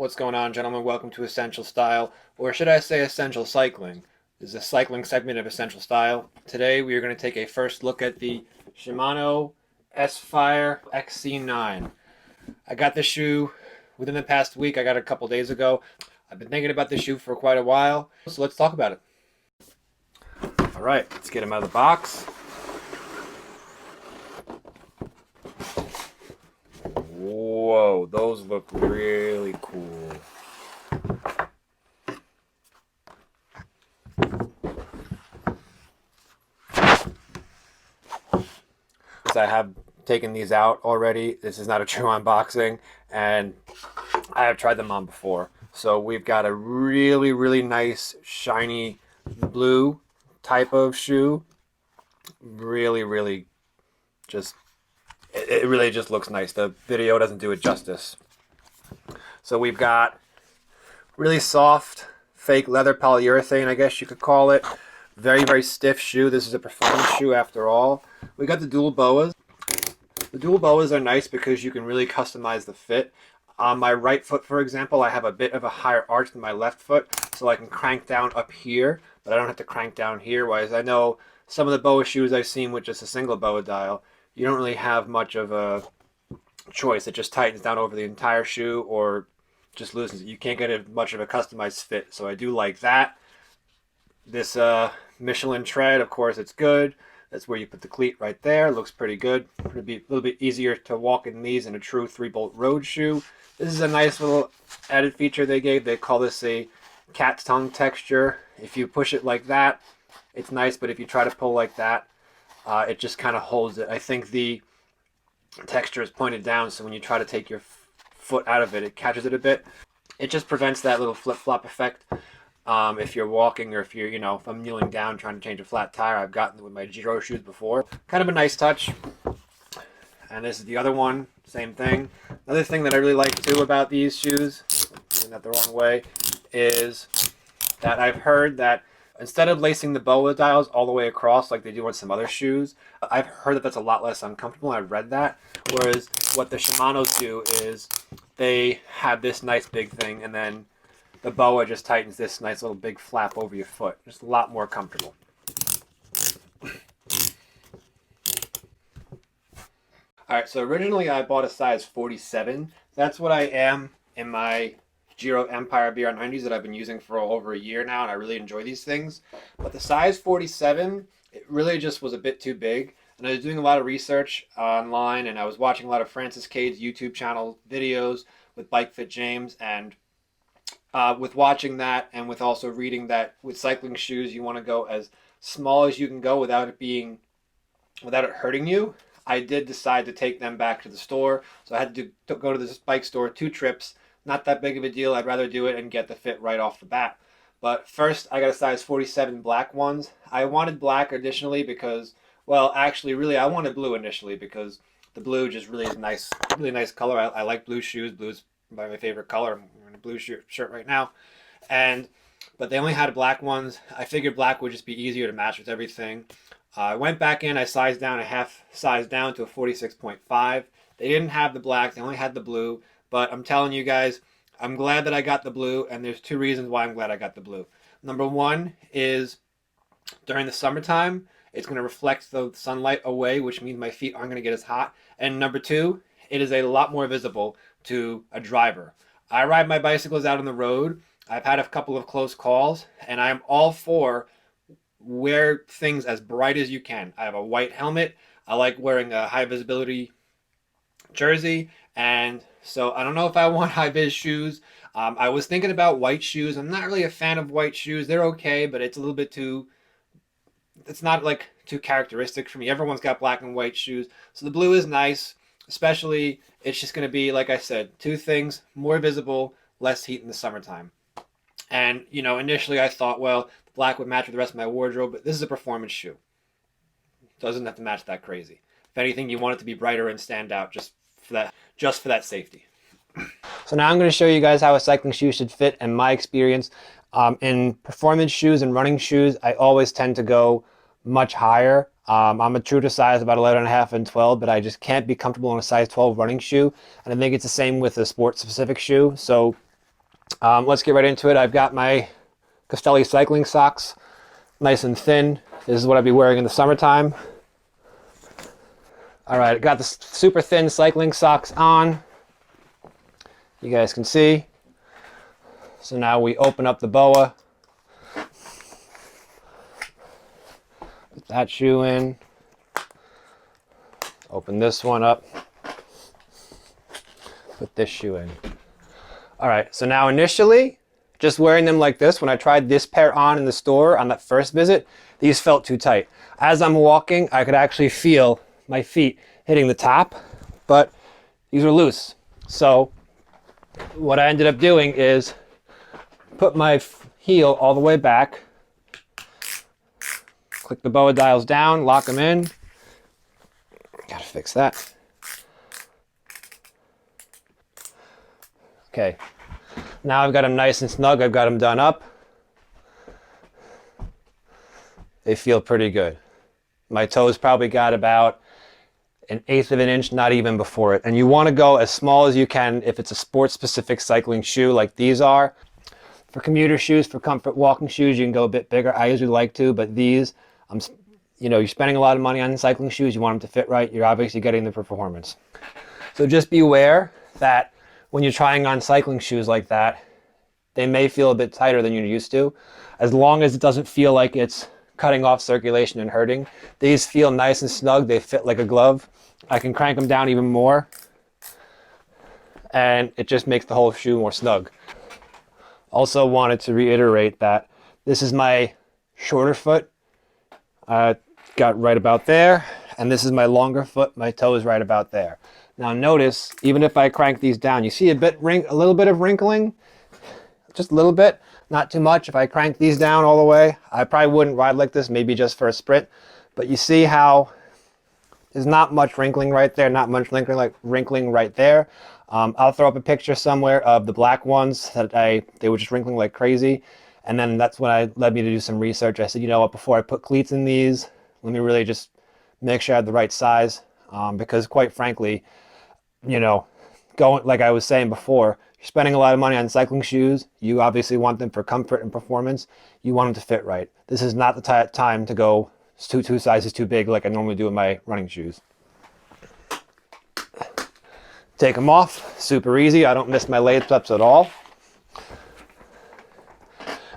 What's going on, gentlemen? Welcome to Essential Style, or should I say Essential Cycling. This is a cycling segment of Essential Style. Today we are going to take a first look at the Shimano S-Phyre XC9. I got this shoe within the past week. I got it a couple days ago. I've been thinking about this shoe for quite a while, so let's talk about it. All right, let's get them out of the box. Whoa, those look really cool. I have taken these out already. This is not a true unboxing, and I have tried them on before. So we've got a really nice shiny blue type of shoe. Really just it really just looks nice. The video doesn't do it justice. So we've got really soft fake leather polyurethane, I guess you could call it. Very stiff shoe. This is a performance shoe after all. We got the dual boas. The dual boas are nice because you can really customize the fit. On my right foot, for example, I have a bit of a higher arch than my left foot, so I can crank down up here, but I don't have to crank down here. Whereas I know some of the boa shoes I've seen with just a single boa dial, you don't really have much of a choice. It just tightens down over the entire shoe or just loosens it. You can't get much of a customized fit, so I do like that. This Michelin tread, of course, it's good. That's where you put the cleat right there. Looks pretty good. It'll be a little bit easier to walk in these in a true 3-bolt road shoe. This is a nice little added feature they gave. They call this a cat's tongue texture. If you push it like that, it's nice, but if you try to pull like that, it just kind of holds it. I think the texture is pointed down, so when you try to take your foot out of it, it catches it a bit. It just prevents that little flip-flop effect. If you're walking, or if you're, if I'm kneeling down trying to change a flat tire, I've gotten it with my Giro shoes before. Kind of a nice touch. And this is the other one, same thing. Another thing that I really like too about these shoes, doing that the wrong way, is that I've heard that instead of lacing the boa dials all the way across like they do on some other shoes, I've heard that that's a lot less uncomfortable. I've read that. Whereas what the Shimanos do is they have this nice big thing, and then the boa just tightens this nice little big flap over your foot. Just a lot more comfortable. Alright, so originally I bought a size 47. That's what I am in my Giro Empire BR90s that I've been using for over a year now, and I really enjoy these things. But the size 47, it really just was a bit too big. And I was doing a lot of research online, and I was watching a lot of Francis Cade's YouTube channel videos with Bike Fit James, and with watching that, and with also reading that with cycling shoes you want to go as small as you can go without it hurting you, I did decide to take them back to the store. So I had to go to this bike store 2 trips. Not that big of a deal. I'd rather do it and get the fit right off the bat. But first I got a size 47 black ones. I wanted black additionally because, well, actually really I wanted blue initially because the blue just really is nice, really nice color. I like blue shoes. Blue's my favorite color. I'm wearing a blue shirt right now. But they only had black ones. I figured black would just be easier to match with everything. I went back in, I sized down a half size down to a 46.5. They didn't have the black, they only had the blue. But I'm telling you guys, I'm glad that I got the blue, and there's 2 reasons why I'm glad I got the blue. Number 1 is during the summertime, it's going to reflect the sunlight away, which means my feet aren't going to get as hot. And number 2, it is a lot more visible to a driver. I ride my bicycles out on the road. I've had a couple of close calls, and I'm all for wear things as bright as you can. I have a white helmet. I like wearing a high visibility jersey, and so I don't know if I want high vis shoes. I was thinking about white shoes. I'm not really a fan of white shoes. They're okay, but it's a little bit too, it's not like too characteristic for me. Everyone's got black and white shoes. So the blue is nice, especially it's just going to be, like I said, 2 things: more visible, less heat in the summertime. And, initially I thought, well, the black would match with the rest of my wardrobe, but this is a performance shoe. It doesn't have to match that crazy. If anything, you want it to be brighter and stand out just for that safety. So now I'm going to show you guys how a cycling shoe should fit in my experience. In performance shoes and running shoes, I always tend to go much higher. I'm a true to size about 11.5 and 12, but I just can't be comfortable in a size 12 running shoe. And I think it's the same with a sport specific shoe. So Let's get right into it. I've got my Castelli cycling socks, nice and thin. This is what I'd be wearing in the summertime. All right, I got the super thin cycling socks on. You guys can see. So now we open up the BOA. Put that shoe in. Open this one up. Put this shoe in. All right, so now initially, just wearing them like this, when I tried this pair on in the store on that first visit, these felt too tight. As I'm walking, I could actually feel my feet hitting the top, but these were loose. So what I ended up doing is put my heel all the way back, click the BOA dials down, lock them in. Gotta fix that. Okay, now I've got them nice and snug. I've got them done up. They feel pretty good. My toes probably got about 1/8 of an inch, not even before it. And you want to go as small as you can if it's a sports-specific cycling shoe like these are. For commuter shoes, for comfort walking shoes, you can go a bit bigger. I usually like to, but these, you're spending a lot of money on cycling shoes. You want them to fit right. You're obviously getting them for performance. So just be aware that when you're trying on cycling shoes like that, they may feel a bit tighter than you're used to. As long as it doesn't feel like it's cutting off circulation and hurting. These feel nice and snug. They fit like a glove. I can crank them down even more, and it just makes the whole shoe more snug. Also wanted to reiterate that this is my shorter foot. Got right about there, and this is my longer foot. My toe is right about there. Now notice, even if I crank these down, you see a little bit of wrinkling, just a little bit, not too much. If I crank these down all the way, I probably wouldn't ride like this, maybe just for a sprint. But you see how there's not much wrinkling right there, not much wrinkling right there. I'll throw up a picture somewhere of the black ones that they were just wrinkling like crazy. And then that's when led me to do some research. I said, you know what, before I put cleats in these, let me really just make sure I have the right size. Because quite frankly, going, like I was saying before, you're spending a lot of money on cycling shoes. You obviously want them for comfort and performance. You want them to fit right. This is not the time to go two sizes too big like I normally do in my running shoes. Take them off, super easy. I don't miss my lace ups at all.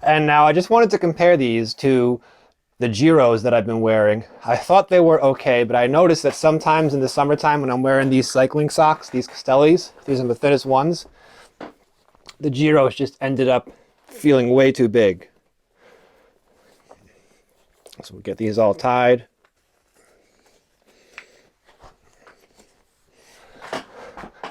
And now I just wanted to compare these to the Giros that I've been wearing. I thought they were okay, but I noticed that sometimes in the summertime when I'm wearing these cycling socks, these Castellis, these are the thinnest ones, the Giros just ended up feeling way too big. So we'll get these all tied.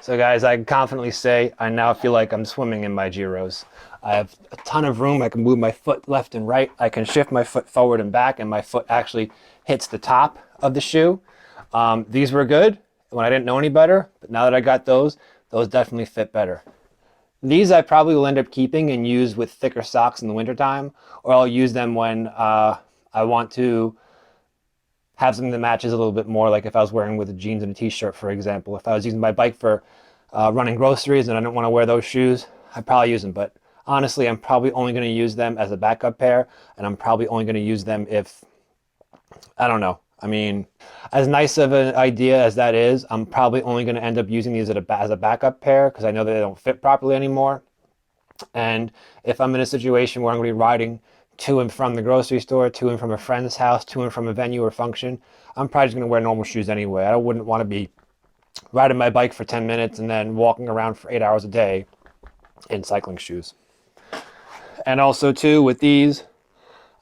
So guys, I can confidently say I now feel like I'm swimming in my Giros. I have a ton of room. I can move my foot left and right. I can shift my foot forward and back, and my foot actually hits the top of the shoe. These were good when I didn't know any better, but now that I got those definitely fit better. These I probably will end up keeping and use with thicker socks in the wintertime, or I'll use them when I want to have something that matches a little bit more, like if I was wearing with jeans and a t-shirt, for example. If I was using my bike for running groceries and I don't want to wear those shoes, I'd probably use them. But honestly, I'm probably only going to use them as a backup pair, and I'm probably only going to use them if, I don't know. I mean, as nice of an idea as that is, I'm probably only going to end up using these as a backup pair because I know that they don't fit properly anymore. And if I'm in a situation where I'm going to be riding to and from the grocery store, to and from a friend's house, to and from a venue or function, I'm probably just going to wear normal shoes anyway. I wouldn't want to be riding my bike for 10 minutes and then walking around for 8 hours a day in cycling shoes. And also too, with these,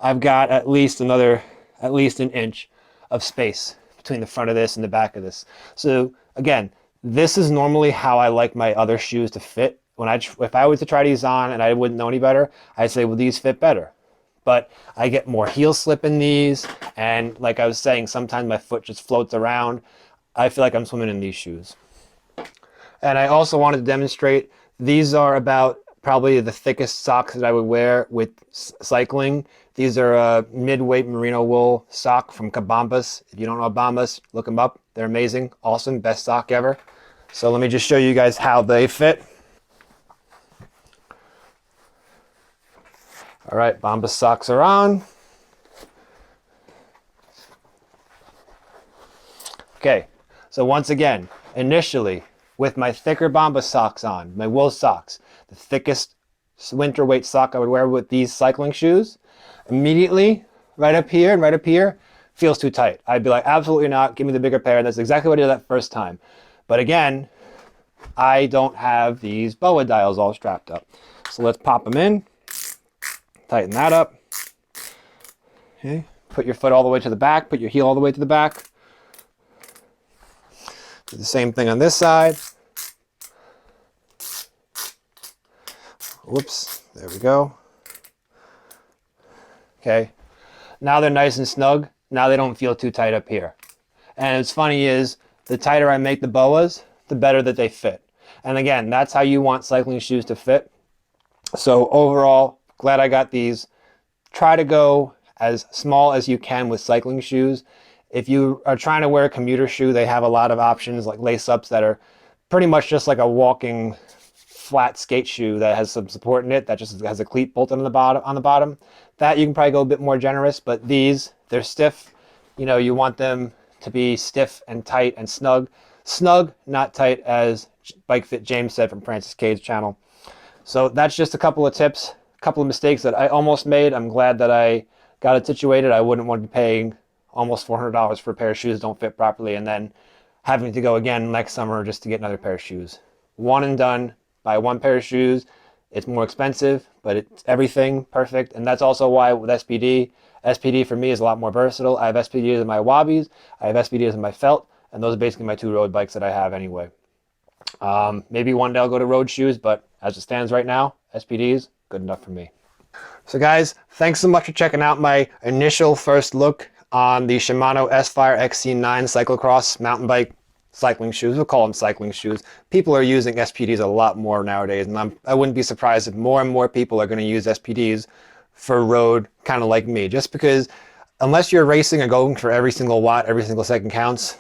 I've got at least an inch of space between the front of this and the back of this. So again, this is normally how I like my other shoes to fit. If I was to try these on and I wouldn't know any better, I'd say, well, these fit better. But I get more heel slip in these, and like I was saying, sometimes my foot just floats around. I feel like I'm swimming in these shoes. And I also wanted to demonstrate, these are about probably the thickest socks that I would wear with cycling. These are a mid-weight merino wool sock from Bombas. If you don't know Bombas, look them up. They're amazing, awesome, best sock ever. So let me just show you guys how they fit. All right, Bombas socks are on. Okay, so once again, initially, with my thicker Bombas socks on, my wool socks, the thickest winter weight sock I would wear with these cycling shoes, immediately, right up here and right up here, feels too tight. I'd be like, absolutely not, give me the bigger pair, and that's exactly what I did that first time. But again, I don't have these BOA dials all strapped up. So let's pop them in, tighten that up. Okay, put your foot all the way to the back, put your heel all the way to the back. Do the same thing on this side. Whoops, there we go. Okay, now they're nice and snug. Now they don't feel too tight up here. And what's funny is, the tighter I make the BOAs, the better that they fit. And again, that's how you want cycling shoes to fit. So overall, glad I got these. Try to go as small as you can with cycling shoes. If you are trying to wear a commuter shoe, they have a lot of options like lace-ups that are pretty much just like a walking flat skate shoe that has some support in it, that just has a cleat bolted on the bottom. That you can probably go a bit more generous, but these, they're stiff. You know, you want them to be stiff and tight and snug. Snug, not tight, as Bike Fit James said from Francis Cade's channel. So that's just a couple of tips, a couple of mistakes that I almost made. I'm glad that I got it situated. I wouldn't want to be paying almost $400 for a pair of shoes that don't fit properly and then having to go again next summer just to get another pair of shoes. One and done. Buy one pair of shoes. It's more expensive, but it's everything perfect. And that's also why with SPD for me is a lot more versatile. I have SPDs in my Wobbies, I have SPDs in my Felt, and those are basically my two road bikes that I have anyway. Maybe one day I'll go to road shoes, but as it stands right now, SPDs, good enough for me. So guys, thanks so much for checking out my initial first look on the Shimano S-Phyre XC9 cyclocross mountain bike cycling shoes. We'll call them cycling shoes. People are using SPDs a lot more nowadays, and I wouldn't be surprised if more and more people are going to use SPDs for road, kind of like me. Just because, unless you're racing and going for every single watt, every single second counts,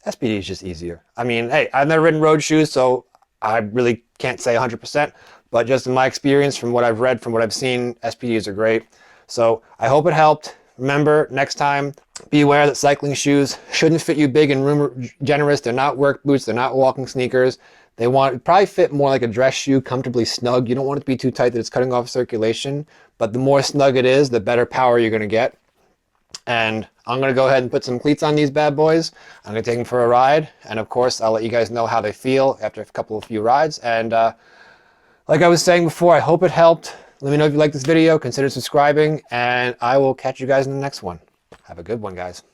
SPD is just easier. I mean, hey, I've never ridden road shoes, so I really can't say 100%, but just in my experience, from what I've read, from what I've seen, SPDs are great. So I hope it helped. Remember, next time, be aware that cycling shoes shouldn't fit you big and room generous. They're not work boots. They're not walking sneakers. They want to probably fit more like a dress shoe, comfortably snug. You don't want it to be too tight that it's cutting off circulation, but the more snug it is, the better power you're going to get. And I'm going to go ahead and put some cleats on these bad boys. I'm going to take them for a ride. And of course, I'll let you guys know how they feel after a few rides. And like I was saying before, I hope it helped. Let me know if you like this video, consider subscribing, and I will catch you guys in the next one. Have a good one, guys.